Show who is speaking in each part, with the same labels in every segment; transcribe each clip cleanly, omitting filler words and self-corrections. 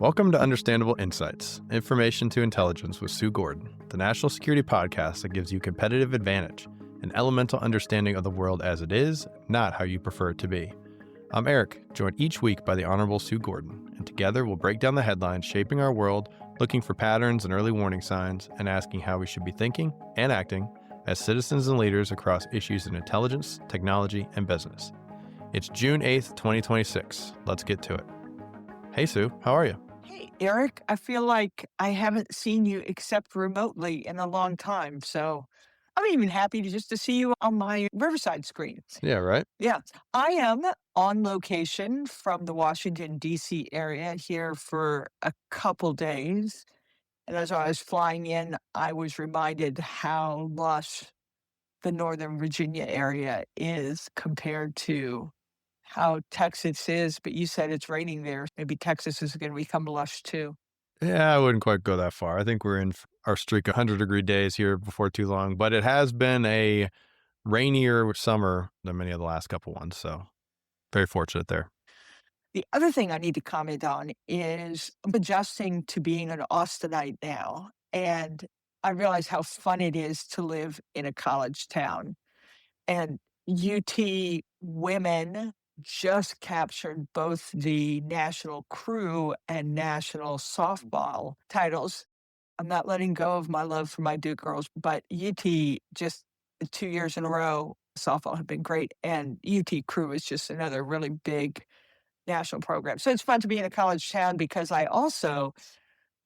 Speaker 1: Welcome to Understandable Insights, Information to Intelligence with Sue Gordon, the national security podcast that gives you competitive advantage, an elemental understanding of the world as it is, not how you prefer it to be. I'm Eric, joined each week by the Honorable Sue Gordon, and together we'll break down the headlines shaping our world, looking for patterns and early warning signs, and asking how we should be thinking and acting as citizens and leaders across issues in intelligence, technology, and business. It's June 8th, 2026. Let's get to it. Hey, Sue, how are you?
Speaker 2: Hey, Eric, I feel like I haven't seen you except remotely in a long time. So I'm even happy to see you on my Riverside screen.
Speaker 1: Yeah, right?
Speaker 2: Yeah, I am on location from the Washington, D.C. area here for a couple days. And as I was flying in, I was reminded how lush the Northern Virginia area is compared to how Texas is. But you said it's raining there. Maybe Texas is going to become lush too.
Speaker 1: Yeah, I wouldn't quite go that far. I think we're in our streak of 100-degree days here before too long, but it has been a rainier summer than many of the last couple ones, so very fortunate there.
Speaker 2: The other thing I need to comment on is I'm adjusting to being an Austinite now, and I realize how fun it is to live in a college town. And UT women just captured both the national crew and national softball titles. I'm not letting go of my love for my Duke girls, but UT just 2 years in a row, softball have been great. And UT crew is just another really big national program. So it's fun to be in a college town because I also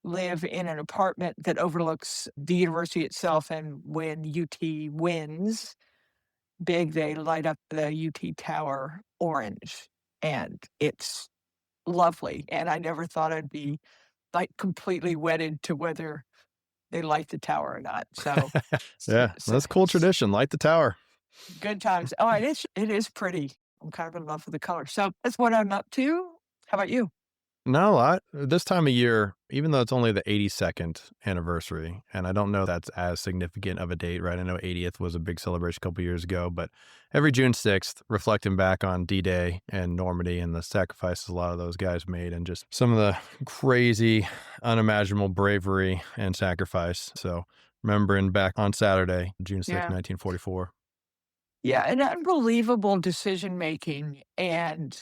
Speaker 2: live in an apartment that overlooks the university itself. And when UT wins big, they light up the UT Tower orange. And it's lovely. And I never thought I'd be like completely wedded to whether they light the tower or not. So,
Speaker 1: Yeah, that's a cool tradition. Light the tower.
Speaker 2: good times. Oh, it is pretty. I'm kind of in love with the color. So that's what I'm up to. How about you?
Speaker 1: Not a lot. This time of year, even though it's only the 82nd anniversary, and I don't know that's as significant of a date, right? I know 80th was a big celebration a couple years ago, but every June 6th, reflecting back on D-Day and Normandy and the sacrifices a lot of those guys made and just some of the crazy, unimaginable bravery and sacrifice. So remembering back on Saturday, June 6th,
Speaker 2: Yeah.
Speaker 1: 1944.
Speaker 2: Yeah. And unbelievable decision making. And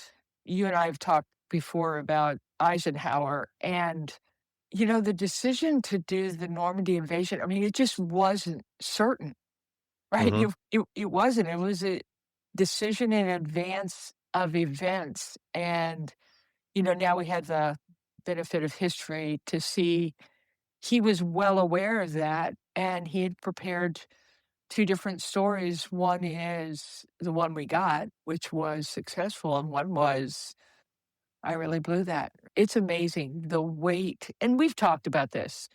Speaker 2: you and I have talked before about Eisenhower and, the decision to do the Normandy invasion. I mean, it just wasn't certain, right?
Speaker 1: Mm-hmm.
Speaker 2: It wasn't. It was a decision in advance of events. And, now we had the benefit of history to see he was well aware of that and he had prepared two different stories. One is the one we got, which was successful, and one was I really blew that. It's amazing the weight, and we've talked about this.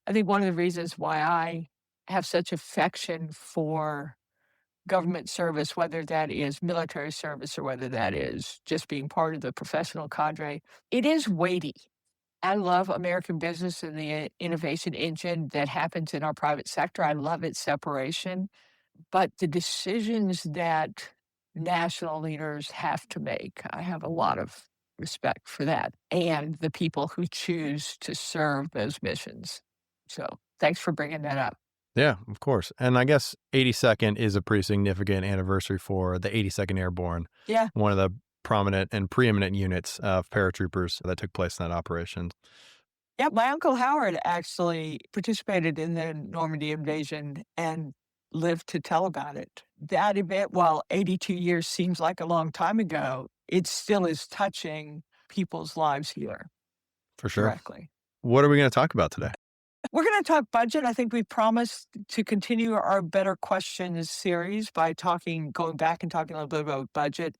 Speaker 2: I think one of the reasons why I have such affection for government service, whether that is military service or whether that is just being part of the professional cadre, it is weighty. I love American business and the innovation engine that happens in our private sector. I love its separation. But the decisions that national leaders have to make, I have a lot of respect for that and the people who choose to serve those missions. So thanks for bringing that up.
Speaker 1: Yeah, of course. And I guess 82nd is a pretty significant anniversary for the 82nd Airborne.
Speaker 2: Yeah.
Speaker 1: One of the prominent and preeminent units of paratroopers that took place in that operation.
Speaker 2: Yeah. My Uncle Howard actually participated in the Normandy invasion and lived to tell about it. That event, while 82 years seems like a long time ago, it still is touching people's lives here
Speaker 1: For sure.
Speaker 2: directly.
Speaker 1: What are we going to talk about today?
Speaker 2: We're going to talk budget. I think we promised to continue our Better Questions series by going back and talking a little bit about budget.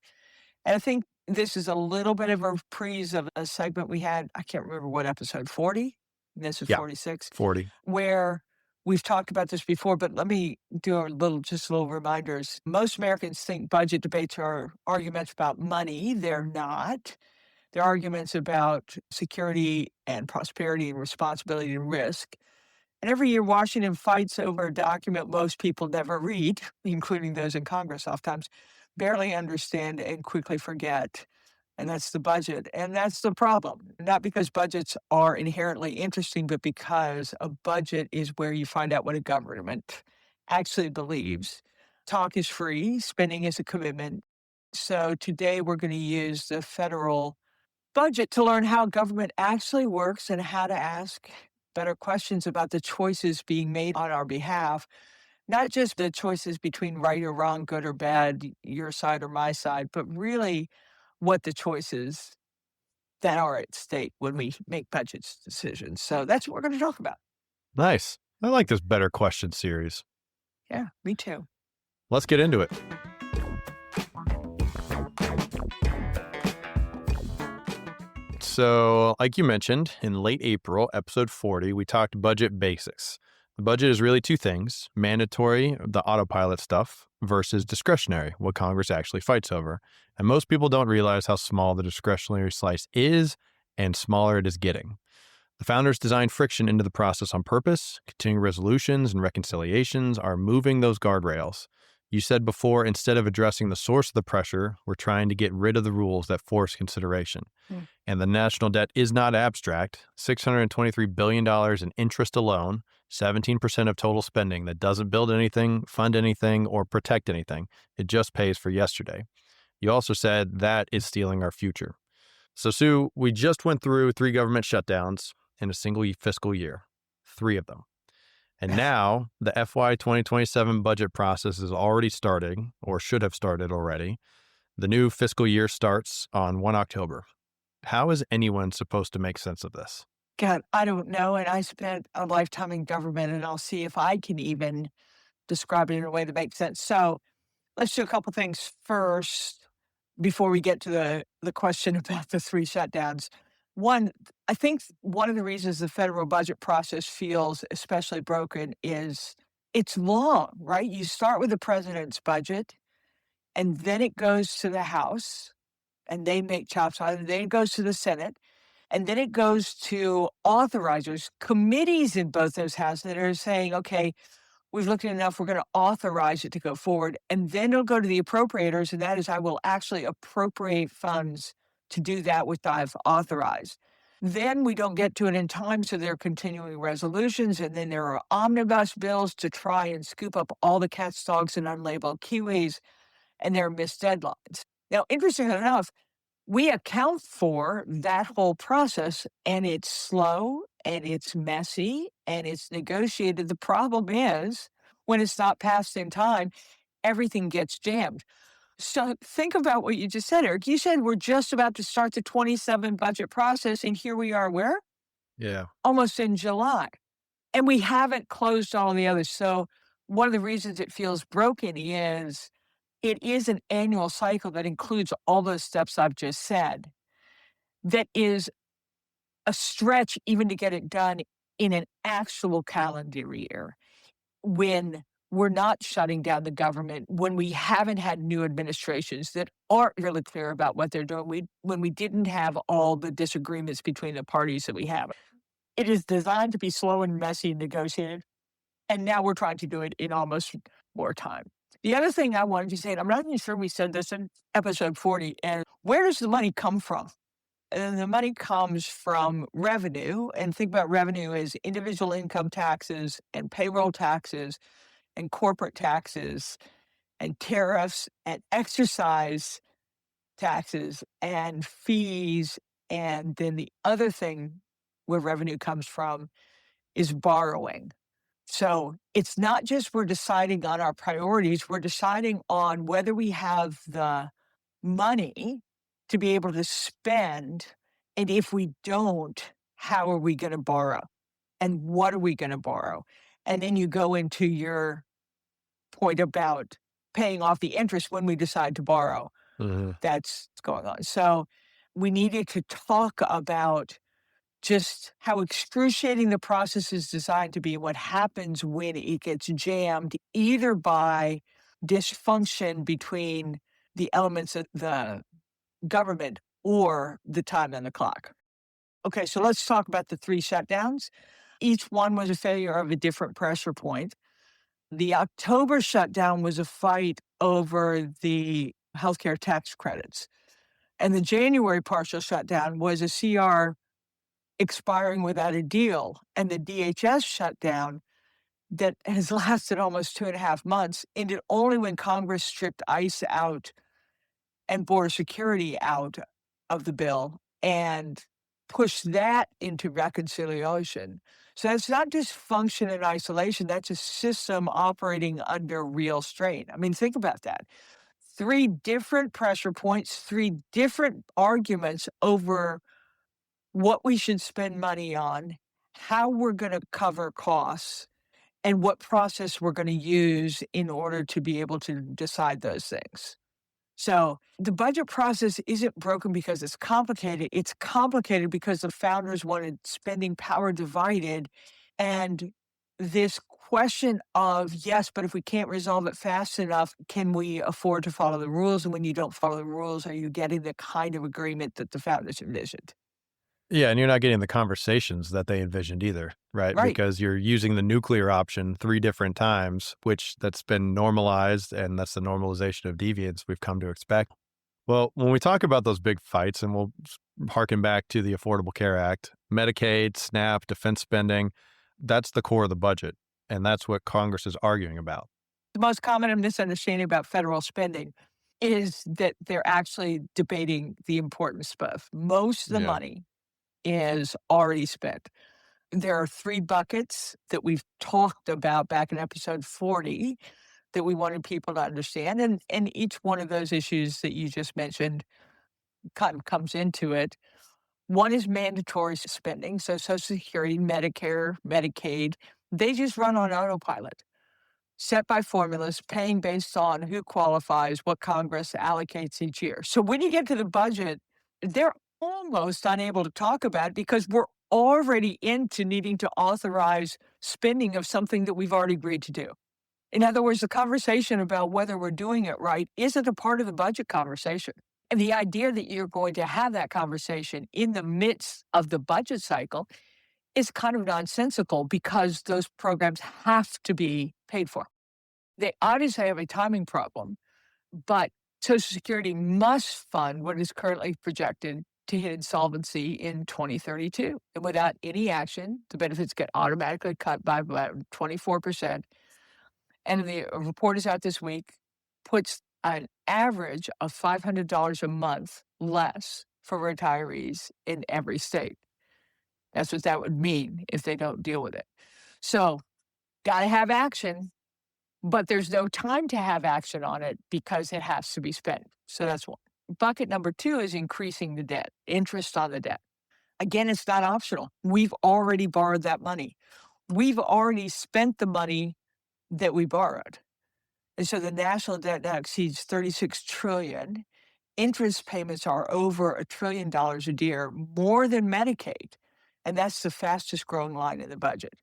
Speaker 2: And I think this is a little bit of a reprise of a segment we had, I can't remember what episode, 40? This is 46.
Speaker 1: 40.
Speaker 2: Where we've talked about this before, but let me do just little reminders. Most Americans think budget debates are arguments about money. They're not. They're arguments about security and prosperity and responsibility and risk. And every year, Washington fights over a document most people never read, including those in Congress oftentimes, barely understand and quickly forget. and that's the budget. And that's the problem. Not because budgets are inherently interesting, but because a budget is where you find out what a government actually believes. Talk is free, spending is a commitment. So today we're going to use the federal budget to learn how government actually works and how to ask better questions about the choices being made on our behalf, not just the choices between right or wrong, good or bad, your side or my side, but really what the choices that are at stake when we make budget decisions. So that's what we're going to talk about.
Speaker 1: Nice. I like this Better Question series.
Speaker 2: Yeah, me too.
Speaker 1: Let's get into it. So, like you mentioned, in late April, episode 40, we talked budget basics. The budget is really two things: mandatory, the autopilot stuff, versus discretionary, what Congress actually fights over. And most people don't realize how small the discretionary slice is and smaller it is getting. The founders designed friction into the process on purpose. Continuing resolutions and reconciliations are moving those guardrails. You said before, instead of addressing the source of the pressure, we're trying to get rid of the rules that force consideration. And the national debt is not abstract. $623 billion in interest alone, 17% of total spending that doesn't build anything, fund anything, or protect anything. It just pays for yesterday. You also said that is stealing our future. So, Sue, we just went through 3 government shutdowns in a single fiscal year, 3 of them. And now the FY 2027 budget process is already starting, or should have started already. The new fiscal year starts on 1 October. How is anyone supposed to make sense of this?
Speaker 2: God, I don't know. And I spent a lifetime in government, and I'll see if I can even describe it in a way that makes sense. So let's do a couple things first before we get to the question about the 3 shutdowns. One, I think one of the reasons the federal budget process feels especially broken is it's long, right? You start with the president's budget, and then it goes to the House, and they make chops on it, and then it goes to the Senate, and then it goes to authorizers, committees in both those houses that are saying, okay, we've looked at enough, we're going to authorize it to go forward. And then it'll go to the appropriators, and that is, I will actually appropriate funds to do that which I've authorized. Then we don't get to it in time, so there are continuing resolutions, and then there are omnibus bills to try and scoop up all the cats, dogs, and unlabeled kiwis, and there are missed deadlines. Now, interestingly enough, we account for that whole process, and it's slow and it's messy and it's negotiated. The problem is when it's not passed in time, everything gets jammed. So think about what you just said, Eric. You said we're just about to start the 27 budget process, and here we are, where?
Speaker 1: Yeah.
Speaker 2: Almost in July. And we haven't closed all the others. So one of the reasons it feels broken is it is an annual cycle that includes all those steps I've just said. That is a stretch even to get it done in an actual calendar year when we're not shutting down the government, when we haven't had new administrations that aren't really clear about what they're doing, when we didn't have all the disagreements between the parties that we have. It is designed to be slow and messy and negotiated, and now we're trying to do it in almost more time. The other thing I wanted to say, and I'm not even sure we said this in episode 40, and where does the money come from? And the money comes from revenue. And think about revenue as individual income taxes and payroll taxes and corporate taxes and tariffs and exercise taxes and fees. And then the other thing where revenue comes from is borrowing. So it's not just we're deciding on our priorities, we're deciding on whether we have the money to be able to spend. And if we don't, how are we going to borrow? And what are we going to borrow? And then you go into your point about paying off the interest when we decide to borrow.
Speaker 1: Mhm.
Speaker 2: That's what's going on. So we needed to talk about just how excruciating the process is designed to be, what happens when it gets jammed, either by dysfunction between the elements of the government or the time on the clock. Okay, so let's talk about the 3 shutdowns. Each one was a failure of a different pressure point. The October shutdown was a fight over the healthcare tax credits. And the January partial shutdown was a CR expiring without a deal, and the DHS shutdown that has lasted almost 2.5 months ended only when Congress stripped ICE out and border security out of the bill and push that into reconciliation. So that's not dysfunction in isolation, that's a system operating under real strain. I mean, think about that. Three different pressure points, three different arguments over what we should spend money on, how we're going to cover costs, and what process we're going to use in order to be able to decide those things. So the budget process isn't broken because it's complicated. It's complicated because the founders wanted spending power divided. And this question of, yes, but if we can't resolve it fast enough, can we afford to follow the rules? And when you don't follow the rules, are you getting the kind of agreement that the founders envisioned?
Speaker 1: Yeah, and you're not getting the conversations that they envisioned either, right?
Speaker 2: Right.
Speaker 1: Because you're using the nuclear option 3 different times, which that's been normalized, and that's the normalization of deviance we've come to expect. Well, when we talk about those big fights, and we'll harken back to the Affordable Care Act, Medicaid, SNAP, defense spending, that's the core of the budget, and that's what Congress is arguing about.
Speaker 2: The most common misunderstanding about federal spending is that they're actually debating the importance of most of the
Speaker 1: Yeah.
Speaker 2: money is already spent. There are 3 buckets that we've talked about back in episode 40 that we wanted people to understand, and each one of those issues that you just mentioned kind of comes into it. One is mandatory spending, so Social Security, Medicare, Medicaid, they just run on autopilot, set by formulas, paying based on who qualifies, what Congress allocates each year. So when you get to the budget, they're almost unable to talk about it because we're already into needing to authorize spending of something that we've already agreed to do. In other words, the conversation about whether we're doing it right isn't a part of the budget conversation. And the idea that you're going to have that conversation in the midst of the budget cycle is kind of nonsensical because those programs have to be paid for. They obviously have a timing problem, but Social Security must fund what is currently projected to hit insolvency in 2032. And without any action, the benefits get automatically cut by about 24%. And the report is out this week, puts an average of $500 a month less for retirees in every state. That's what that would mean if they don't deal with it. So, got to have action, but there's no time to have action on it because it has to be spent. So that's one. Bucket number 2 is increasing the debt, interest on the debt. Again, it's not optional. We've already borrowed that money. We've already spent the money that we borrowed. And so the national debt now exceeds 36 trillion. Interest payments are over $1 trillion a year, more than Medicaid. And that's the fastest growing line in the budget.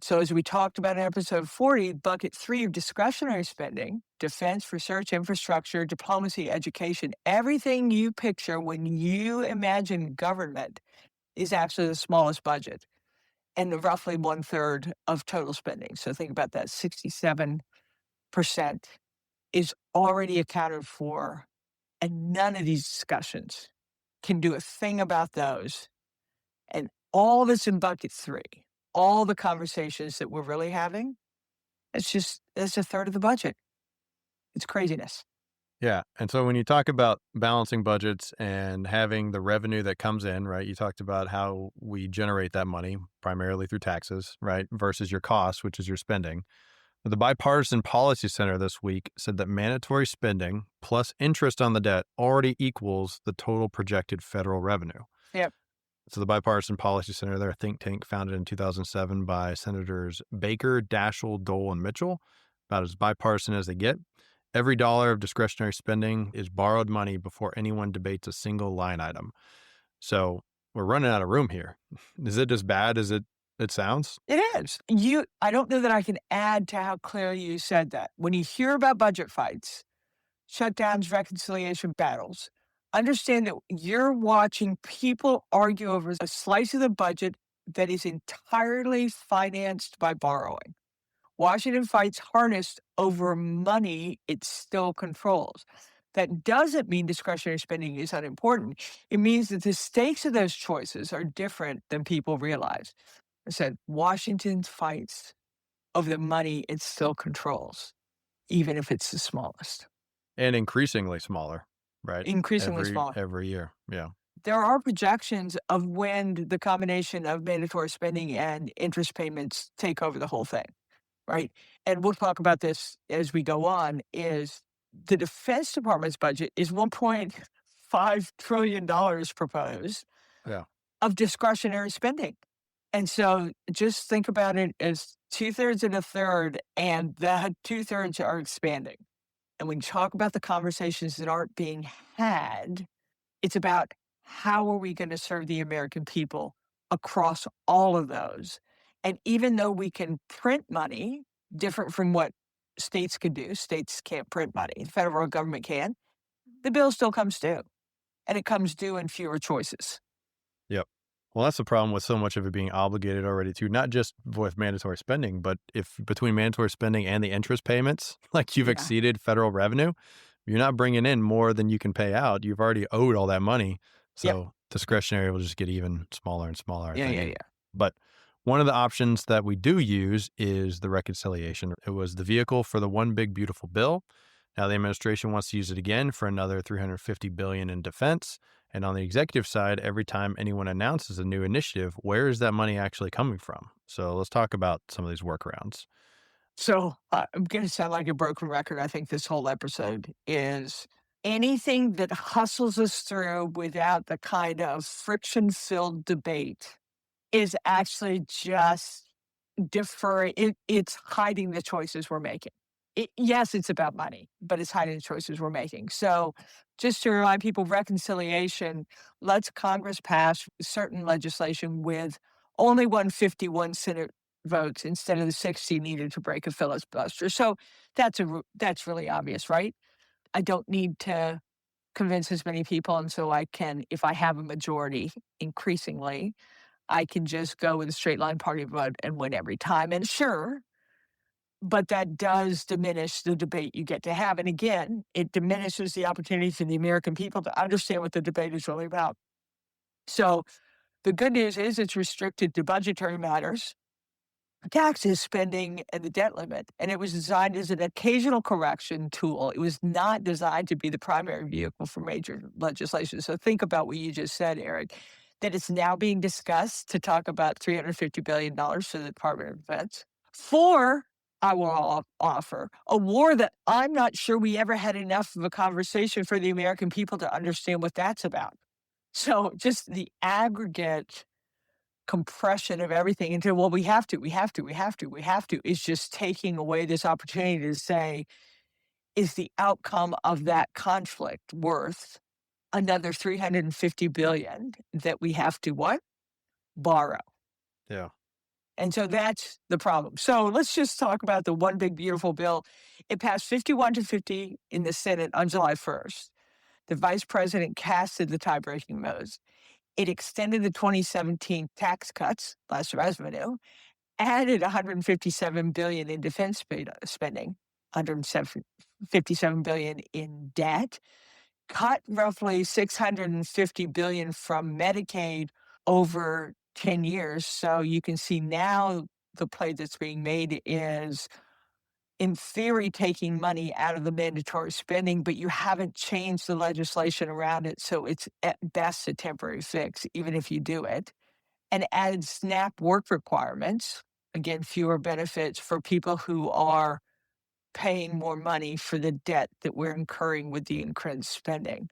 Speaker 2: So as we talked about in episode 40, bucket 3 of discretionary spending, defense, research, infrastructure, diplomacy, education, everything you picture when you imagine government is actually the smallest budget and roughly 1/3 of total spending. So think about that, 67% is already accounted for, and none of these discussions can do a thing about those. And all that's in bucket 3, all the conversations that we're really having, that's 1/3 of the budget. It's craziness.
Speaker 1: Yeah. And so when you talk about balancing budgets and having the revenue that comes in, right? You talked about how we generate that money primarily through taxes, right? Versus your costs, which is your spending. The Bipartisan Policy Center this week said that mandatory spending plus interest on the debt already equals the total projected federal revenue.
Speaker 2: Yep.
Speaker 1: So the Bipartisan Policy Center, they're a think tank founded in 2007 by Senators Baker, Daschle, Dole, and Mitchell, about as bipartisan as they get. Every dollar of discretionary spending is borrowed money before anyone debates a single line item. So we're running out of room here. Is it as bad as it sounds?
Speaker 2: It is. I don't know that I can add to how clearly you said that. When you hear about budget fights, shutdowns, reconciliation battles, understand that you're watching people argue over a slice of the budget that is entirely financed by borrowing. Washington fights hardest over money it still controls. That doesn't mean discretionary spending is unimportant. It means that the stakes of those choices are different than people realize. I said Washington fights over the money it still controls, even if it's the smallest,
Speaker 1: And increasingly smaller, right?
Speaker 2: increasingly
Speaker 1: Every
Speaker 2: smaller.
Speaker 1: every year. Yeah.
Speaker 2: There are projections of when the combination of mandatory spending and interest payments take over the whole thing, right? And we'll talk about this as we go on, is the Defense Department's budget is $1.5 trillion proposed
Speaker 1: Yeah.
Speaker 2: of discretionary spending. And so just think about it as two-thirds and a third, and that two-thirds are expanding. And when you talk about the conversations that aren't being had, it's about how are we gonna serve the American people across all of those? And even though we can print money, different from what states can do, states can't print money, the federal government can, the bill still comes due, and it comes due in fewer choices.
Speaker 1: Yep. Well, that's the problem with so much of it being obligated already too, not just with mandatory spending, but if between mandatory spending and the interest payments, like you've
Speaker 2: Yeah.
Speaker 1: exceeded federal revenue, you're not bringing in more than you can pay out. You've already owed all that money.
Speaker 2: Yep.
Speaker 1: So discretionary will just get even smaller and smaller, I
Speaker 2: Yeah,
Speaker 1: think.
Speaker 2: yeah, yeah.
Speaker 1: But one of the options that we do use is the reconciliation. It was the vehicle for the one big beautiful bill. Now the administration wants to use it again for another 350 billion in defense. And on the executive side, every time anyone announces a new initiative, where is that money actually coming from? So let's talk about some of these workarounds.
Speaker 2: So, I'm gonna sound like a broken record, I think this whole episode is anything that hustles us through without the kind of friction-filled debate is actually just it's hiding the choices we're making. Yes, it's about money, but it's hiding the choices we're making. So, just to remind people, reconciliation lets Congress pass certain legislation with only 151 Senate votes instead of the 60 needed to break a filibuster. So, that's really obvious, right? I don't need to convince as many people, and so I can, if I have a majority increasingly, I can just go with a straight line party vote and win every time. And sure, but that does diminish the debate you get to have. And again, it diminishes the opportunity for the American people to understand what the debate is really about. So the good news is it's restricted to budgetary matters, taxes, spending, and the debt limit. And it was designed as an occasional correction tool. It was not designed to be the primary vehicle for major legislation. So think about what you just said, Eric, that it's now being discussed to talk about $350 billion for the Department of Defense. For, I will offer, a war that I'm not sure we ever had enough of a conversation for the American people to understand what that's about. So just the aggregate compression of everything into, well, we have to, is just taking away this opportunity to say, is the outcome of that conflict worth another 350 billion that we have to what? Borrow.
Speaker 1: Yeah.
Speaker 2: And so that's the problem. So let's just talk about the one big beautiful bill. It passed 51-50 in the Senate on July 1st. The vice president casted the tie-breaking votes. It extended the 2017 tax cuts, less revenue, added 157 billion in defense spending, 157 billion in debt, cut roughly 650 billion from Medicaid over 10 years. So you can see now the play that's being made is, in theory, taking money out of the mandatory spending, but you haven't changed the legislation around it. So it's at best a temporary fix, even if you do it. And added SNAP work requirements, again, fewer benefits for people who are paying more money for the debt that we're incurring with the increased spending.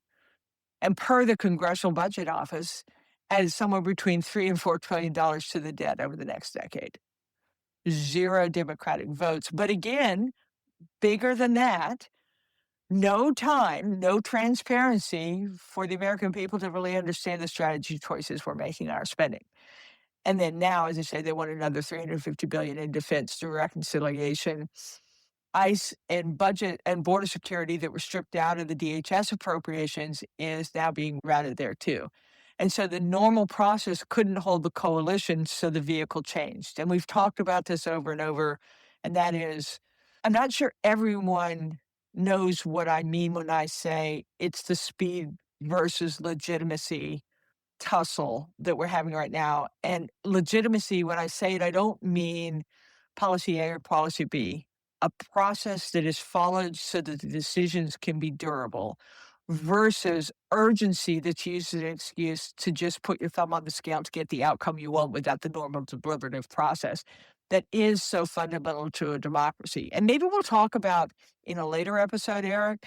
Speaker 2: And per the Congressional Budget Office, added somewhere between $3 and $4 trillion to the debt over the next decade. Zero Democratic votes. But again, bigger than that, no time, no transparency for the American people to really understand the strategy choices we're making in our spending. And then now, as I say, they want another 350 billion in defense through reconciliation. ICE and budget and border security that were stripped out of the DHS appropriations is now being routed there too. And so the normal process couldn't hold the coalition, so the vehicle changed. And we've talked about this over and over, and that is, I'm not sure everyone knows what I mean when I say it's the speed versus legitimacy tussle that we're having right now. And legitimacy, when I say it, I don't mean policy A or policy B, a process that is followed so that the decisions can be durable versus urgency that's used as an excuse to just put your thumb on the scale to get the outcome you want without the normal deliberative process that is so fundamental to a democracy. And maybe we'll talk about in a later episode, Eric,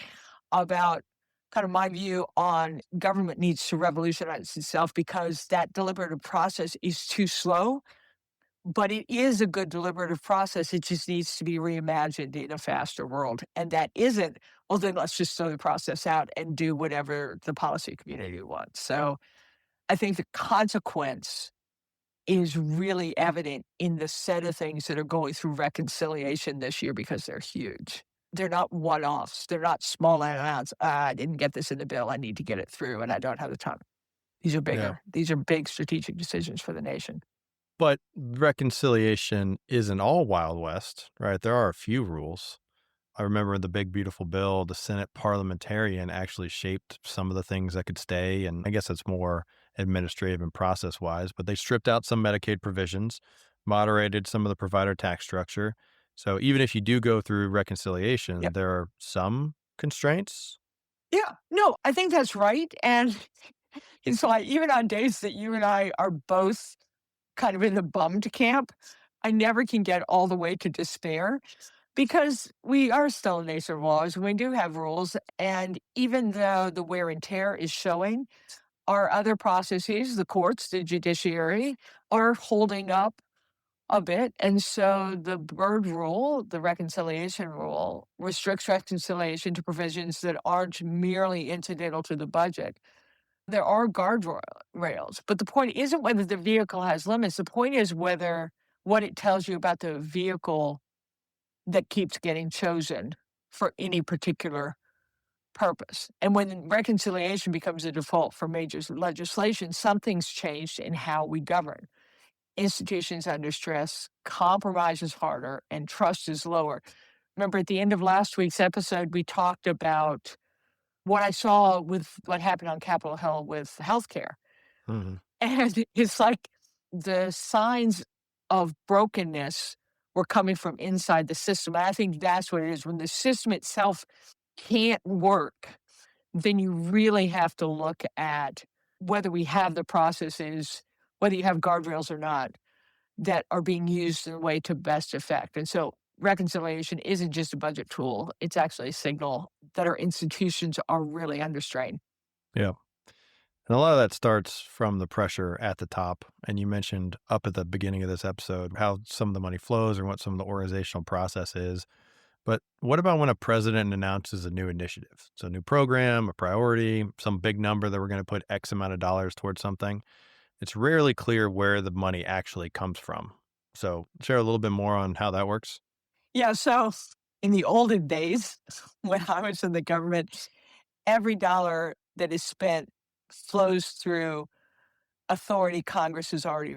Speaker 2: about kind of my view on government needs to revolutionize itself because that deliberative process is too slow, but it is a good deliberative process. It just needs to be reimagined in a faster world. And that isn't, well, then let's just throw the process out and do whatever the policy community wants. So I think the consequence is really evident in the set of things that are going through reconciliation this year because they're huge. They're not one offs. They're not small amounts. I didn't get this in the bill. I need to get it through, and I don't have the time. These are
Speaker 1: Yeah.
Speaker 2: bigger. These are big strategic decisions for the nation.
Speaker 1: But reconciliation isn't all Wild West, right? There are a few rules. I remember the big, beautiful bill, the Senate parliamentarian actually shaped some of the things that could stay. And I guess it's more administrative and process wise, but they stripped out some Medicaid provisions, moderated some of the provider tax structure. So even if you do go through reconciliation,
Speaker 2: Yep.
Speaker 1: there are some constraints.
Speaker 2: Yeah. No, I think that's right. And it's like even on days that you and I are both kind of in the bummed camp, I never can get all the way to despair because we are still a nation of laws and we do have rules. And even though the wear and tear is showing, our other processes, the courts, the judiciary, are holding up a bit. And so the Byrd rule, the reconciliation rule, restricts reconciliation to provisions that aren't merely incidental to the budget. There are guardrails, but the point isn't whether the vehicle has limits. The point is whether what it tells you about the vehicle that keeps getting chosen for any particular purpose. And when reconciliation becomes a default for major legislation, something's changed in how we govern. Institutions under stress, compromise is harder, and trust is lower. Remember, at the end of last week's episode, we talked about what I saw with what happened on Capitol Hill with healthcare.
Speaker 1: Mhm.
Speaker 2: And it's like the signs of brokenness were coming from inside the system. And I think that's what it is. When the system itself can't work, then you really have to look at whether we have the processes, whether you have guardrails or not, that are being used in a way to best effect. And so reconciliation isn't just a budget tool, it's actually a signal that our institutions are really under strain.
Speaker 1: Yeah. And a lot of that starts from the pressure at the top. And you mentioned up at the beginning of this episode how some of the money flows and what some of the organizational process is. But what about when a president announces a new initiative? So, a new program, a priority, some big number that we're going to put X amount of dollars towards something? It's rarely clear where the money actually comes from. So, share a little bit more on how that works.
Speaker 2: Yeah, so in the olden days, when I was in the government, every dollar that is spent flows through authority Congress has already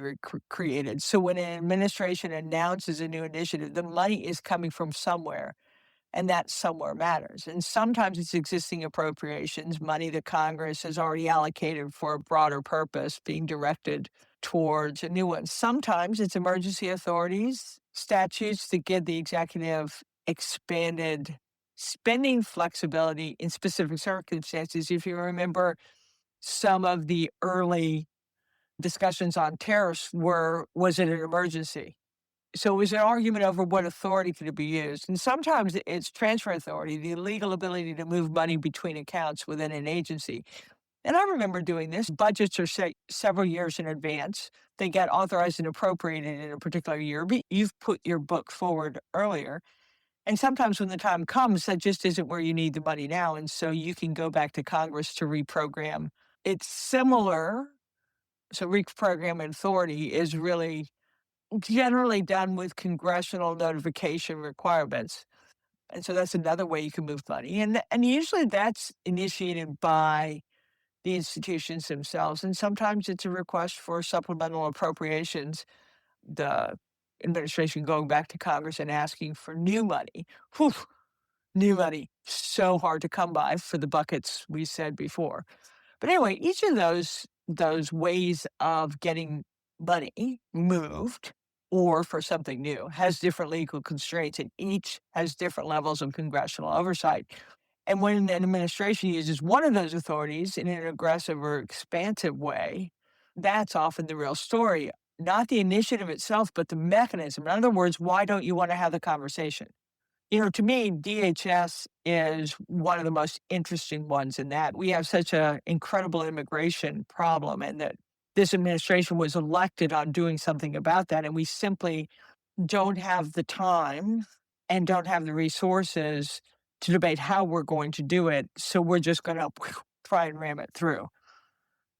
Speaker 2: created. So when an administration announces a new initiative, the money is coming from somewhere, and that somewhere matters. And sometimes it's existing appropriations, money that Congress has already allocated for a broader purpose being directed towards a new one. Sometimes it's emergency authorities, statutes that give the executive expanded spending flexibility in specific circumstances. If you remember, some of the early discussions on tariffs was it an emergency? So it was an argument over what authority could be used. And sometimes it's transfer authority, the legal ability to move money between accounts within an agency. And I remember doing this. Budgets are say several years in advance. They get authorized and appropriated in a particular year, but you've put your book forward earlier. And sometimes when the time comes, that just isn't where you need the money now. And so you can go back to Congress to reprogram. It's similar. So reprogramming authority is really generally done with congressional notification requirements. And so that's another way you can move money. And usually that's initiated by the institutions themselves. And sometimes it's a request for supplemental appropriations, the administration going back to Congress and asking for new money. Whew, New money, so hard to come by for the buckets we said before. But anyway, each of those ways of getting money moved or for something new has different legal constraints, and each has different levels of congressional oversight. And when an administration uses one of those authorities in an aggressive or expansive way, that's often the real story, not the initiative itself, but the mechanism. In other words, why don't you want to have the conversation? To me, DHS is one of the most interesting ones in that we have such an incredible immigration problem, and that this administration was elected on doing something about that. And we simply don't have the time and don't have the resources to debate how we're going to do it. So we're just going to try and ram it through.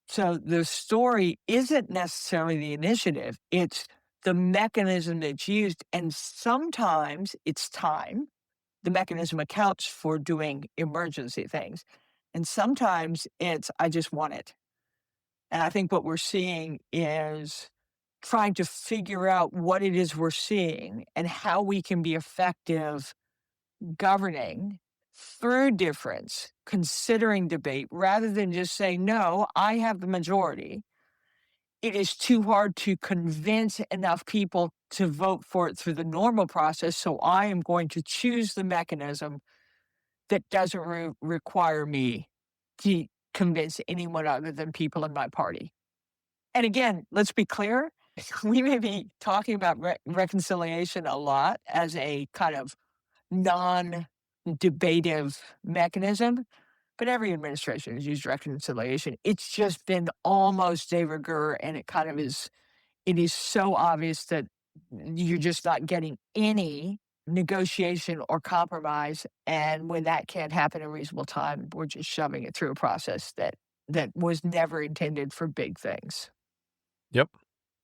Speaker 2: So the story isn't necessarily the initiative, it's the mechanism that's used. And sometimes it's time. The mechanism accounts for doing emergency things. And sometimes it's, I just want it. And I think what we're seeing is trying to figure out what it is we're seeing and how we can be effective governing through difference, considering debate, rather than just say, no, I have the majority. It is too hard to convince enough people to vote for it through the normal process. So I am going to choose the mechanism that doesn't require me to convince anyone other than people in my party. And again, let's be clear, we may be talking about reconciliation a lot as a kind of non-debative mechanism, but every administration has used reconciliation. It's just been almost de rigueur, and it is so obvious that you're just not getting any negotiation or compromise. And when that can't happen in reasonable time, we're just shoving it through a process that was never intended for big things.
Speaker 1: Yep.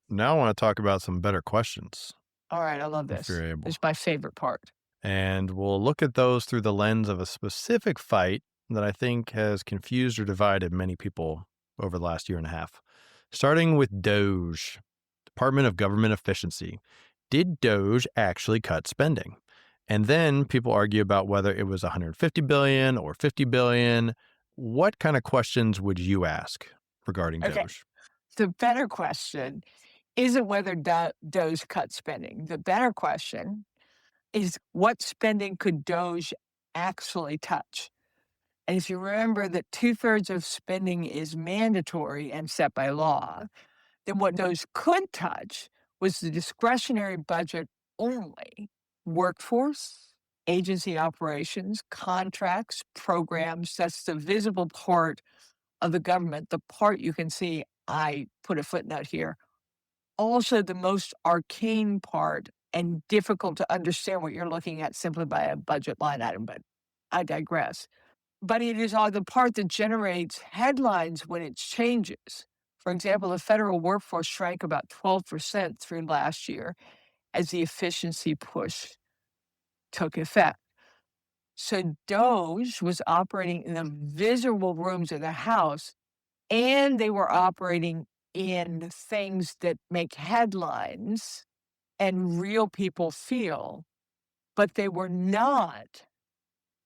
Speaker 1: Now I want to talk about some better questions,
Speaker 2: All right, I love
Speaker 1: if
Speaker 2: this.
Speaker 1: you're
Speaker 2: This
Speaker 1: able.
Speaker 2: is my favorite part.
Speaker 1: And we'll look at those through the lens of a specific fight that I think has confused or divided many people over the last year and a half. Starting with DOGE, Department of Government Efficiency. Did DOGE actually cut spending? And then people argue about whether it was 150 billion or 50 billion. What kind of questions would you ask regarding
Speaker 2: Okay,
Speaker 1: DOGE?
Speaker 2: the better question isn't whether Doge cut spending. The better question is what spending could Doge actually touch? And if you remember that two-thirds of spending is mandatory and set by law, then what those could touch was the discretionary budget only: workforce, agency operations, contracts, programs. That's the visible part of the government, the part you can see. I put a footnote here. Also, the most arcane part and difficult to understand what you're looking at simply by a budget line item, but I digress. But it is all the part that generates headlines when it changes. For example, the federal workforce shrank about 12% through last year as the efficiency push took effect. So Doge was operating in the visible rooms of the House, and they were operating in things that make headlines and real people feel, but they were not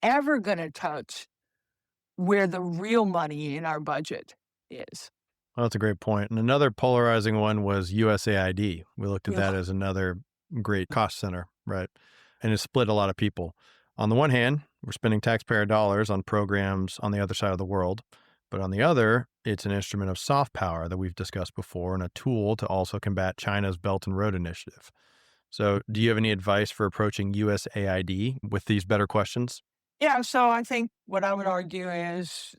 Speaker 2: ever going to touch where the real money in our budget is.
Speaker 1: Well, that's a great point. And another polarizing one was USAID. We looked at
Speaker 2: Ugh,
Speaker 1: that as another great cost center, right? And it split a lot of people. On the one hand, we're spending taxpayer dollars on programs on the other side of the world. But on the other, it's an instrument of soft power that we've discussed before and a tool to also combat China's Belt and Road Initiative. So, do you have any advice for approaching USAID with these better questions?
Speaker 2: Yeah, so I think what I would argue is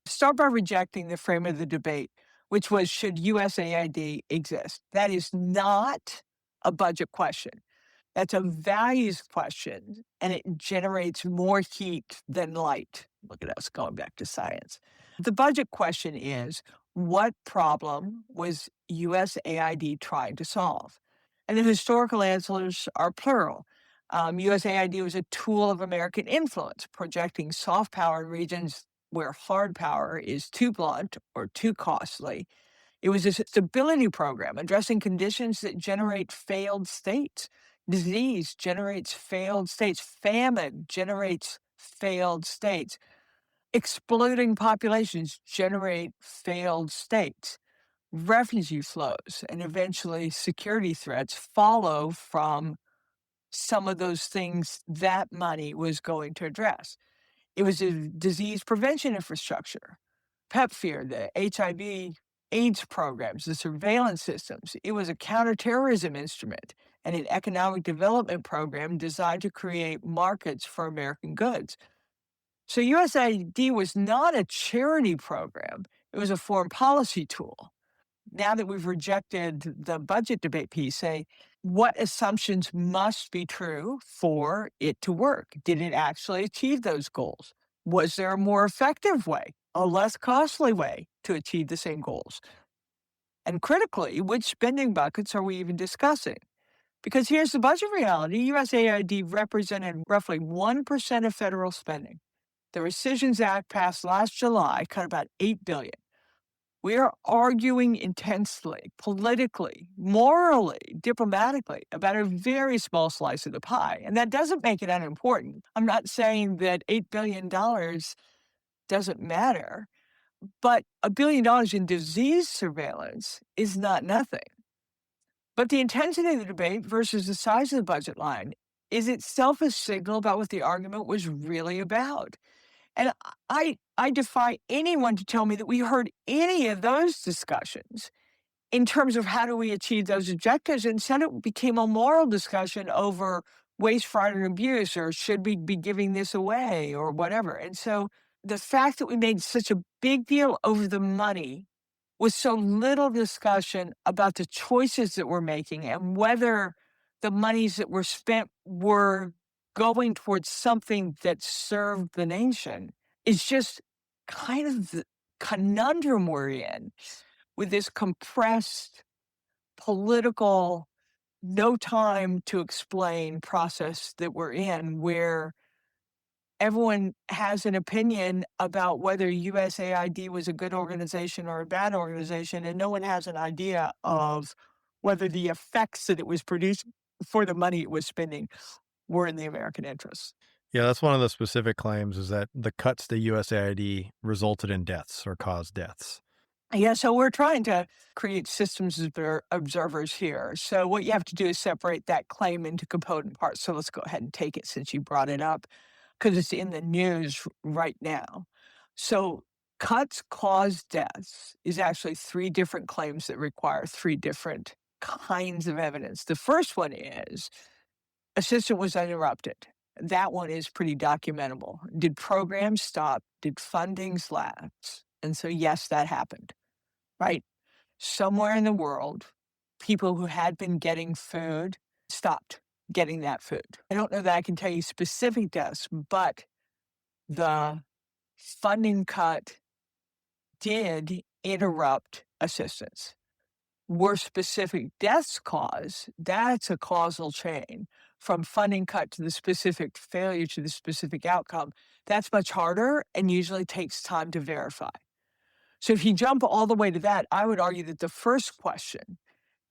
Speaker 2: start by rejecting the frame of the debate, which was, should USAID exist? That is not a budget question. That's a values question, and it generates more heat than light. Look at us going back to science. The budget question is, what problem was USAID trying to solve? And the historical answers are plural. USAID was a tool of American influence, projecting soft power in regions where hard power is too blunt or too costly. It was a stability program addressing conditions that generate failed states. Disease generates failed states. Famine generates failed states. Exploding populations generate failed states. Refugee flows and eventually security threats follow from some of those things that money was going to address. It was a disease prevention infrastructure, PEPFAR, the HIV AIDS programs, the surveillance systems. It was a counterterrorism instrument and an economic development program designed to create markets for American goods. So USAID was not a charity program. It was a foreign policy tool. Now that we've rejected the budget debate piece, say, what assumptions must be true for it to work? Did it actually achieve those goals? Was there a more effective way, a less costly way to achieve the same goals? And critically, which spending buckets are we even discussing? Because here's the budget reality. USAID represented roughly 1% of federal spending. The Rescissions Act passed last July cut about $8 billion. We are arguing intensely, politically, morally, diplomatically about a very small slice of the pie. And that doesn't make it unimportant. I'm not saying that $8 billion doesn't matter, but $1 billion in disease surveillance is not nothing. But the intensity of the debate versus the size of the budget line is itself a signal about what the argument was really about. And I defy anyone to tell me that we heard any of those discussions in terms of how do we achieve those objectives. Instead, it became a moral discussion over waste, fraud, and abuse, or should we be giving this away, or whatever. And so the fact that we made such a big deal over the money with so little discussion about the choices that we're making and whether the monies that were spent were going towards something that served the nation is just kind of the conundrum we're in with this compressed political, no time to explain process that we're in, where everyone has an opinion about whether USAID was a good organization or a bad organization, and no one has an idea of whether the effects that it was producing for the money it was spending were in the American interest.
Speaker 1: Yeah, that's one of the specific claims is that the cuts to USAID resulted in deaths or caused deaths.
Speaker 2: Yeah, so we're trying to create systems observers here. So what you have to do is separate that claim into component parts. So let's go ahead and take it since you brought it up, because it's in the news right now. So cuts cause deaths is actually 3 different claims that require 3 different kinds of evidence. The first one is assistance was uninterrupted. That one is pretty documentable. Did programs stop? Did fundings lapse? And so, yes, that happened. Right? Somewhere in the world, people who had been getting food stopped getting that food. I don't know that I can tell you specific deaths, but the funding cut did interrupt assistance. Were specific deaths caused? That's a causal chain from funding cut to the specific failure to the specific outcome. That's much harder and usually takes time to verify. So if you jump all the way to that, I would argue that the first question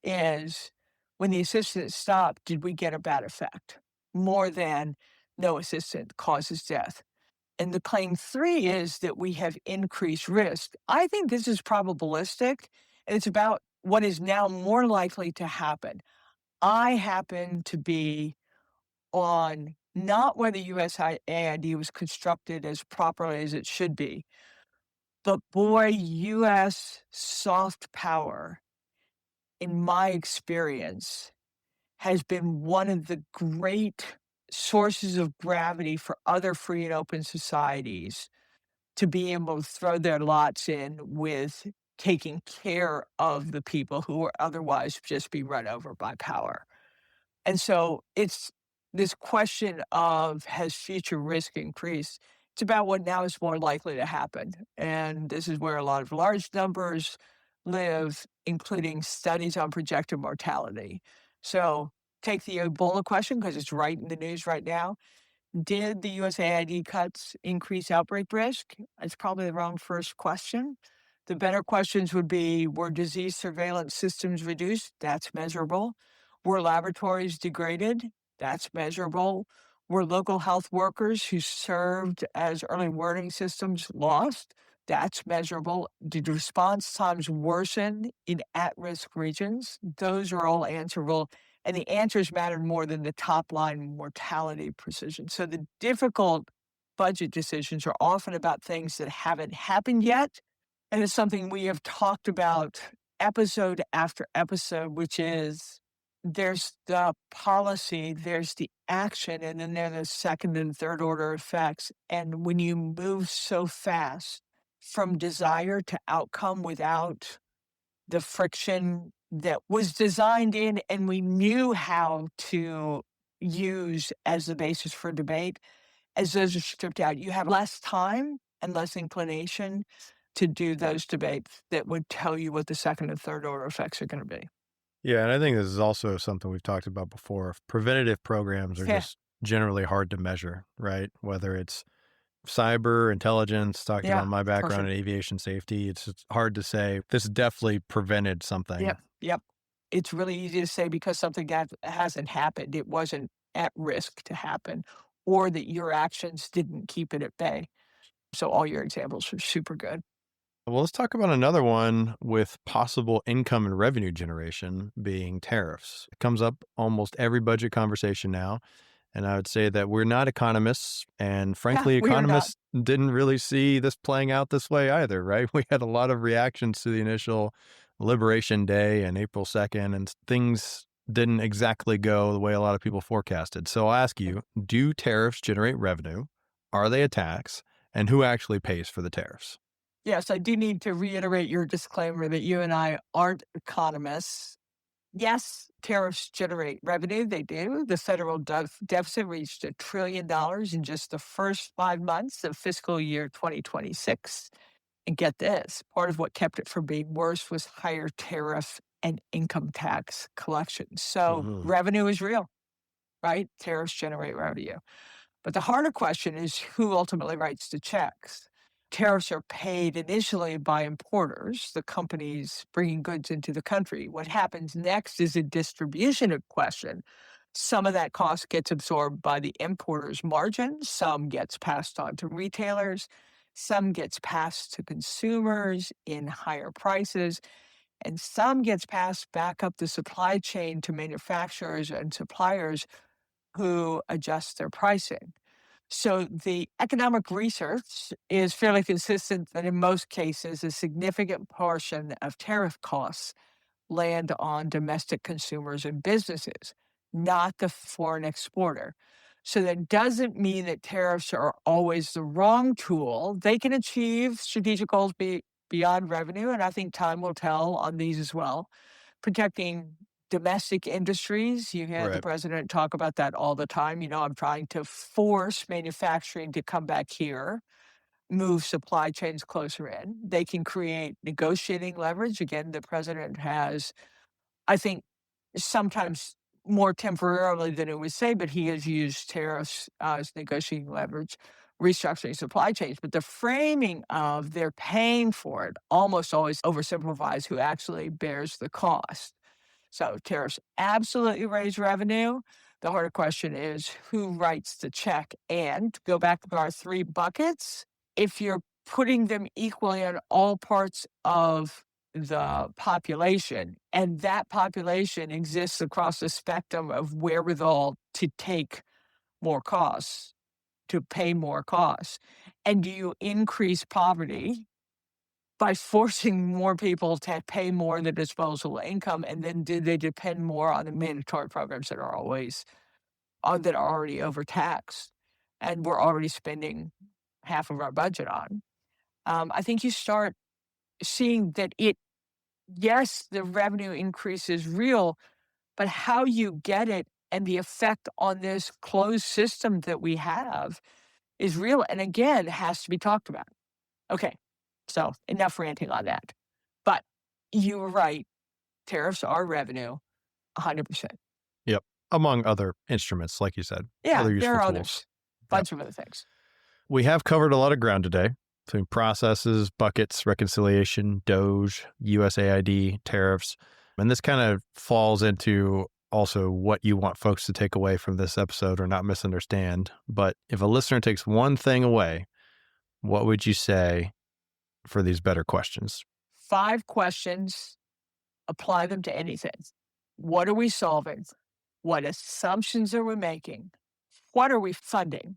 Speaker 2: is, when the assistance stopped, did we get a bad effect? More than no assistant causes death. And the claim 3 is that we have increased risk. I think this is probabilistic, and it's about what is now more likely to happen. I happen to be on not whether USAID was constructed as properly as it should be, but boy, US soft power, in my experience, has been one of the great sources of gravity for other free and open societies to be able to throw their lots in with taking care of the people who would otherwise just be run over by power. And so it's this question of, has future risk increased? It's about what now is more likely to happen. And this is where a lot of large numbers live, including studies on projected mortality. So take the Ebola question, because it's right in the news right now. Did the USAID cuts increase outbreak risk? It's probably the wrong first question. The better questions would be, were disease surveillance systems reduced? That's measurable. Were laboratories degraded? That's measurable. Were local health workers who served as early warning systems lost? That's measurable. Did response times worsen in at risk regions? Those are all answerable. And the answers matter more than the top line mortality precision. So the difficult budget decisions are often about things that haven't happened yet. And it's something we have talked about episode after episode, which is there's the policy, there's the action, and then there are the second and third order effects. And when you move so fast from desire to outcome without the friction that was designed in and we knew how to use as the basis for debate, as those are stripped out, you have less time and less inclination to do those debates that would tell you what the second and third order effects are going to be.
Speaker 1: Yeah, and I think this is also something we've talked about before. Preventative programs are
Speaker 2: Yeah.
Speaker 1: just generally hard to measure, right? Whether it's cyber intelligence, talked
Speaker 2: Yeah,
Speaker 1: about my background
Speaker 2: perfect.
Speaker 1: in aviation safety, it's hard to say this definitely prevented something.
Speaker 2: Yep, yep. It's really easy to say because something that hasn't happened, it wasn't at risk to happen, or that your actions didn't keep it at bay. So all your examples are super good.
Speaker 1: Well, let's talk about another one with possible income and revenue generation being tariffs. It comes up almost every budget conversation now. And I would say that we're not economists. And
Speaker 2: Yeah,
Speaker 1: frankly,
Speaker 2: we are not.
Speaker 1: economists didn't really see this playing out this way either, right? We had a lot of reactions to the initial Liberation Day and April 2nd, and things didn't exactly go the way a lot of people forecasted. So I'll ask you, do tariffs generate revenue? Are they a tax? And who actually pays for the tariffs?
Speaker 2: Yes, I do need to reiterate your disclaimer that you and I aren't economists. Yes, tariffs generate revenue. They do. The federal deficit reached $1 trillion in just the first 5 months of fiscal year 2026. And get this, part of what kept it from being worse was higher tariff and income tax collections. So
Speaker 1: Mhm.
Speaker 2: revenue is real, right? Tariffs generate revenue. But the harder question is who ultimately writes the checks? Tariffs are paid initially by importers, the companies bringing goods into the country. What happens next is a distribution question. Some of that cost gets absorbed by the importer's margin, some gets passed on to retailers, some gets passed to consumers in higher prices, and some gets passed back up the supply chain to manufacturers and suppliers who adjust their pricing. So the economic research is fairly consistent that in most cases, a significant portion of tariff costs land on domestic consumers and businesses, not the foreign exporter. So that doesn't mean that tariffs are always the wrong tool. They can achieve strategic goals beyond revenue, and I think time will tell on these as well. Protecting domestic industries, you hear the
Speaker 1: Right.
Speaker 2: president talk about that all the time. I'm trying to force manufacturing to come back here, move supply chains closer in. They can create negotiating leverage. Again, the president has, I think, sometimes more temporarily than it would say, but he has used tariffs as negotiating leverage, restructuring supply chains. But the framing of they're paying for it almost always oversimplifies who actually bears the cost. So tariffs absolutely raise revenue. The harder question is who writes the check? And to go back to our three buckets, if you're putting them equally on all parts of the population, and that population exists across the spectrum of wherewithal to take more costs, to pay more costs, and do you increase poverty by forcing more people to pay more than disposable income, and then do they depend more on the mandatory programs that are that are already overtaxed and we're already spending half of our budget on? I think you start seeing that yes, the revenue increase is real, but how you get it and the effect on this closed system that we have is real, and again, has to be talked about. Okay, so enough ranting on that. But you were right. Tariffs are revenue, 100%.
Speaker 1: Yep. Among other instruments, like you said,
Speaker 2: Yeah,
Speaker 1: other
Speaker 2: there
Speaker 1: useful
Speaker 2: are
Speaker 1: tools.
Speaker 2: others.
Speaker 1: Yep.
Speaker 2: Bunch of other things.
Speaker 1: We have covered a lot of ground today between processes, buckets, reconciliation, Doge, USAID, tariffs. And this kind of falls into also what you want folks to take away from this episode or not misunderstand. But if a listener takes one thing away, what would you say for these better questions?
Speaker 2: 5 questions, apply them to anything. What are we solving? What assumptions are we making? What are we funding?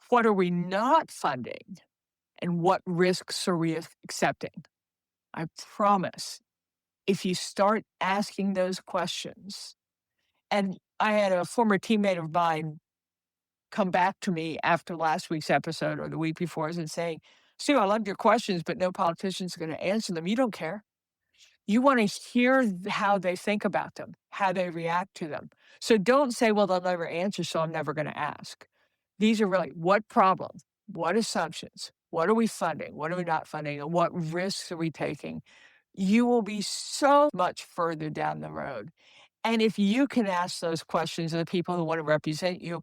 Speaker 2: What are we not funding? And what risks are we accepting? I promise if you start asking those questions, and I had a former teammate of mine come back to me after last week's episode or the week before's and saying, Sue, I loved your questions, but no politician's going to answer them. You don't care. You want to hear how they think about them, how they react to them. So don't say, well, they'll never answer, so I'm never going to ask. These are really what problems, what assumptions, what are we funding, what are we not funding, and what risks are we taking? You will be so much further down the road. And if you can ask those questions of the people who want to represent you,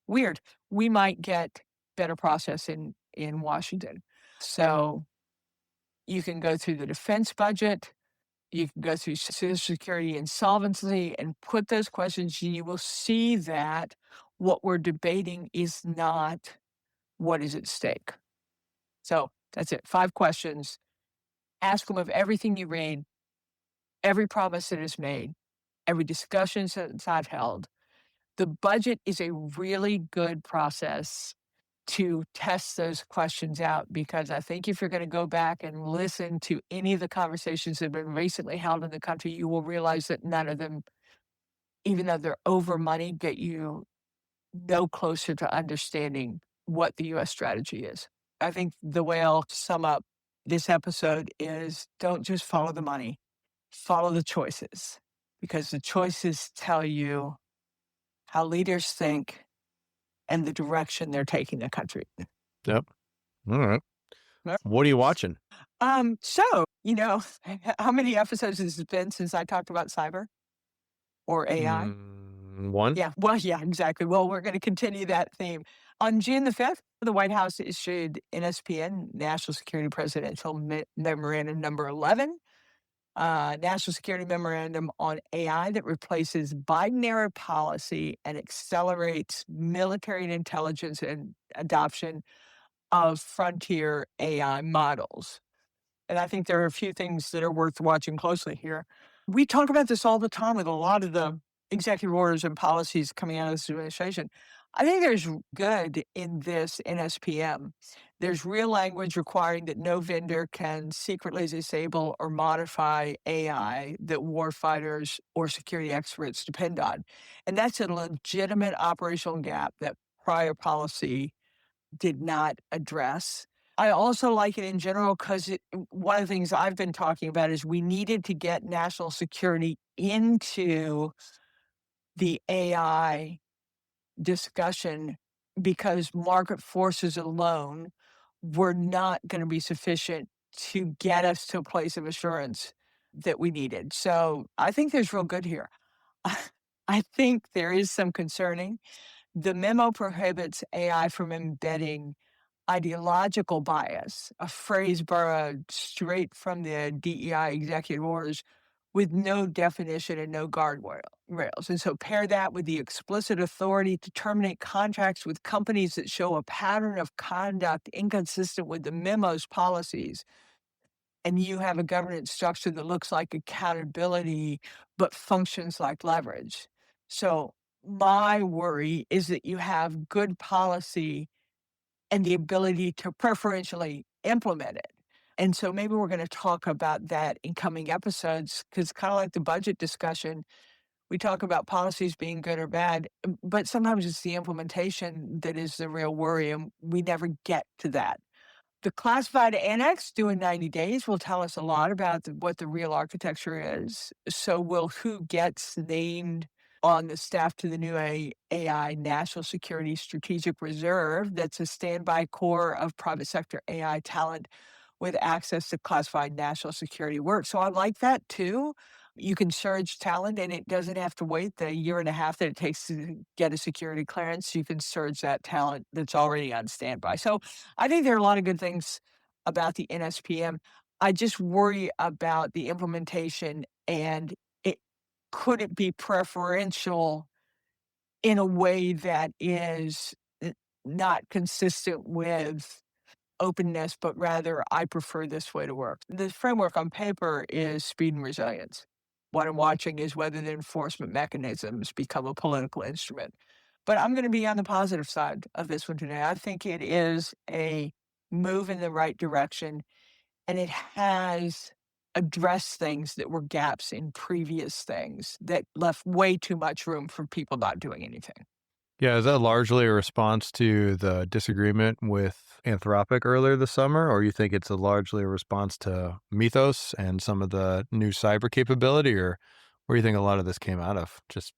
Speaker 2: weird, we might get better process in Washington. So you can go through the defense budget, you can go through Social Security insolvency and put those questions, and you will see that what we're debating is not what is at stake. So that's it. 5 questions. Ask them of everything you read, every promise that is made, every discussion that's I've held. The budget is a really good process to test those questions out because I think if you're going to go back and listen to any of the conversations that have been recently held in the country, you will realize that none of them, even though they're over money, get you no closer to understanding what the US strategy is. I think the way I'll sum up this episode is don't just follow the money, follow the choices because the choices tell you how leaders think and the direction they're taking the country.
Speaker 1: Yep. All right.
Speaker 2: Yep.
Speaker 1: What are you watching?
Speaker 2: So, how many episodes has it been since I talked about cyber or AI?
Speaker 1: One?
Speaker 2: Yeah, well, yeah, exactly. Well, we're going to continue that theme. On June the 5th, the White House issued NSPN, National Security Presidential Memorandum number 11, National Security Memorandum on AI that replaces Biden era policy and accelerates military and intelligence and adoption of frontier AI models. And I think there are a few things that are worth watching closely here. We talk about this all the time with a lot of the executive orders and policies coming out of this administration. I think there's good in this NSPM. There's real language requiring that no vendor can secretly disable or modify AI that warfighters or security experts depend on. And that's a legitimate operational gap that prior policy did not address. I also like it in general because one of the things I've been talking about is we needed to get national security into the AI discussion because market forces alone were not going to be sufficient to get us to a place of assurance that we needed. So I think there's real good here. I think there is some concerning. The memo prohibits AI from embedding ideological bias, a phrase borrowed straight from the DEI executive orders with no definition and no rails. And so pair that with the explicit authority to terminate contracts with companies that show a pattern of conduct inconsistent with the memo's policies. And you have a governance structure that looks like accountability, but functions like leverage. So my worry is that you have good policy and the ability to preferentially implement it. And so maybe we're going to talk about that in coming episodes because kind of like the budget discussion, we talk about policies being good or bad, but sometimes it's the implementation that is the real worry, and we never get to that. The classified annex due in 90 days will tell us a lot about what the real architecture is. So will who gets named on the staff to the new AI National Security Strategic Reserve that's a standby core of private sector AI talent with access to classified national security work. So I like that too. You can surge talent and it doesn't have to wait the year and a half that it takes to get a security clearance. You can surge that talent that's already on standby. So I think there are a lot of good things about the NSPM. I just worry about the implementation and could it be preferential in a way that is not consistent with openness, but rather I prefer this way to work. The framework on paper is speed and resilience. What I'm watching is whether the enforcement mechanisms become a political instrument. But I'm going to be on the positive side of this one today. I think it is a move in the right direction, and it has addressed things that were gaps in previous things that left way too much room for people not doing anything.
Speaker 1: Yeah, is that largely a response to the disagreement with Anthropic earlier this summer, or you think it's largely a response to Mythos and some of the new cyber capability, or where do you think a lot of this came out of? Just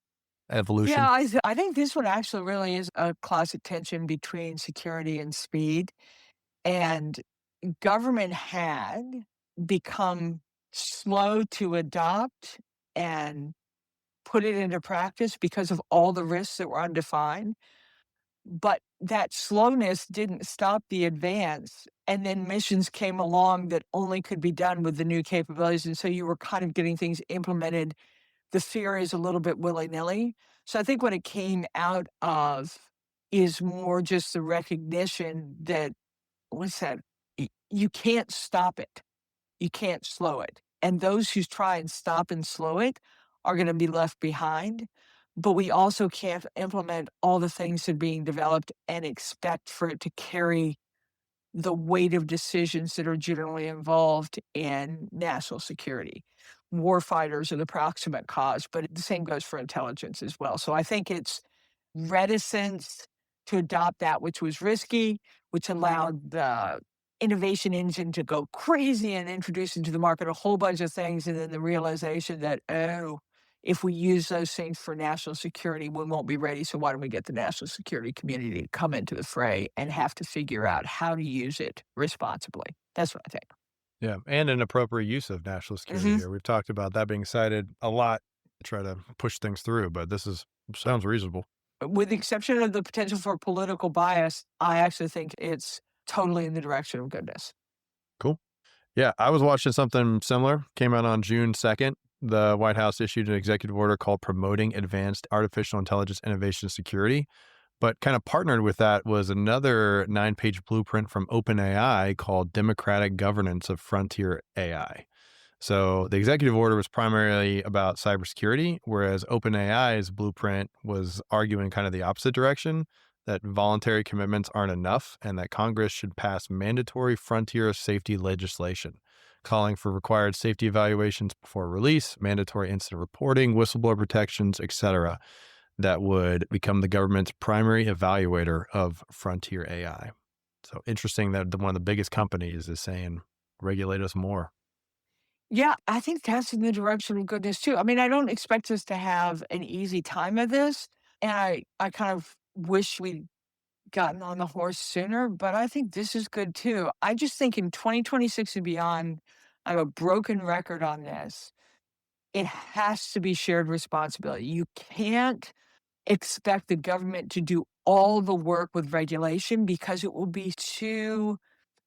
Speaker 2: Yeah,
Speaker 1: evolution?
Speaker 2: I think this one actually really is a classic tension between security and speed. And government had become slow to adopt and put it into practice because of all the risks that were undefined. But that slowness didn't stop the advance. And then missions came along that only could be done with the new capabilities. And so you were kind of getting things implemented. The fear is a little bit willy nilly. So I think what it came out of is more just the recognition that, what's that? You can't stop it. You can't slow it. And those who try and stop and slow it are going to be left behind. But we also can't implement all the things that are being developed and expect for it to carry the weight of decisions that are generally involved in national security. Warfighters are the proximate cause, but the same goes for intelligence as well. So I think it's reticence to adopt that which was risky, which allowed the innovation engine to go crazy and introduce into the market a whole bunch of things. And then the realization that, oh, if we use those things for national security, we won't be ready. So why don't we get the national security community to come into the fray and have to figure out how to use it responsibly? That's what I think.
Speaker 1: Yeah, and an appropriate use of national security
Speaker 2: Mhm.
Speaker 1: here. We've talked about that being cited a lot to try to push things through, but this is sounds reasonable.
Speaker 2: With the exception of the potential for political bias, I actually think it's totally in the direction of goodness.
Speaker 1: Cool. Yeah, I was watching something similar. Came out on June 2nd. The White House issued an executive order called Promoting Advanced Artificial Intelligence Innovation Security. But kind of partnered with that was another 9-page blueprint from OpenAI called Democratic Governance of Frontier AI. So the executive order was primarily about cybersecurity, whereas OpenAI's blueprint was arguing kind of the opposite direction, that voluntary commitments aren't enough and that Congress should pass mandatory frontier safety legislation, calling for required safety evaluations before release, mandatory incident reporting, whistleblower protections, etc., that would become the government's primary evaluator of frontier AI. So interesting that one of the biggest companies is saying, regulate us more.
Speaker 2: Yeah, I think that's in the direction of goodness too. I mean, I don't expect us to have an easy time of this. And I kind of wish we'd gotten on the horse sooner, but I think this is good too. I just think in 2026 and beyond, I'm a broken record on this. It has to be shared responsibility. You can't expect the government to do all the work with regulation because it will be too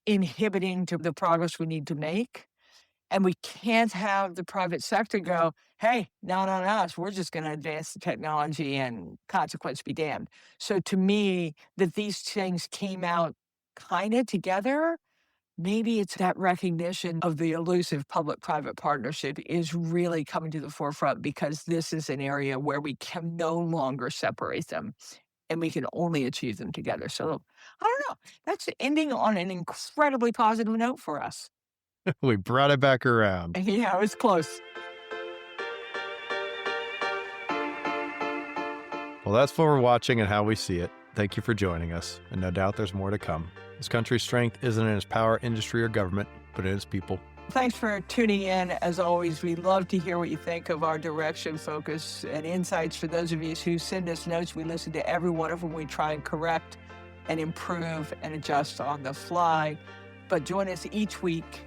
Speaker 2: inhibiting to the progress we need to make. And we can't have the private sector go, hey, not on us. We're just going to advance the technology and consequence be damned. So to me, that these things came out kind of together, maybe it's that recognition of the elusive public private partnership is really coming to the forefront because this is an area where we can no longer separate them and we can only achieve them together. So I don't know. That's ending on an incredibly positive note for us.
Speaker 1: We brought it back around.
Speaker 2: Yeah, it was close.
Speaker 1: Well, that's what we're watching and how we see it. Thank you for joining us, and no doubt there's more to come. This country's strength isn't in its power, industry, or government, but in its people.
Speaker 2: Thanks for tuning in. As always, we love to hear what you think of our direction, focus, and insights. For those of you who send us notes, we listen to every one of them. We try and correct and improve and adjust on the fly. But join us each week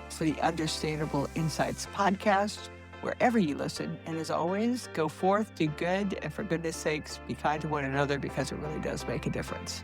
Speaker 2: for the Understandable Insights podcast, wherever you listen. And as always, go forth, do good, and for goodness sakes, be kind to one another because it really does make a difference.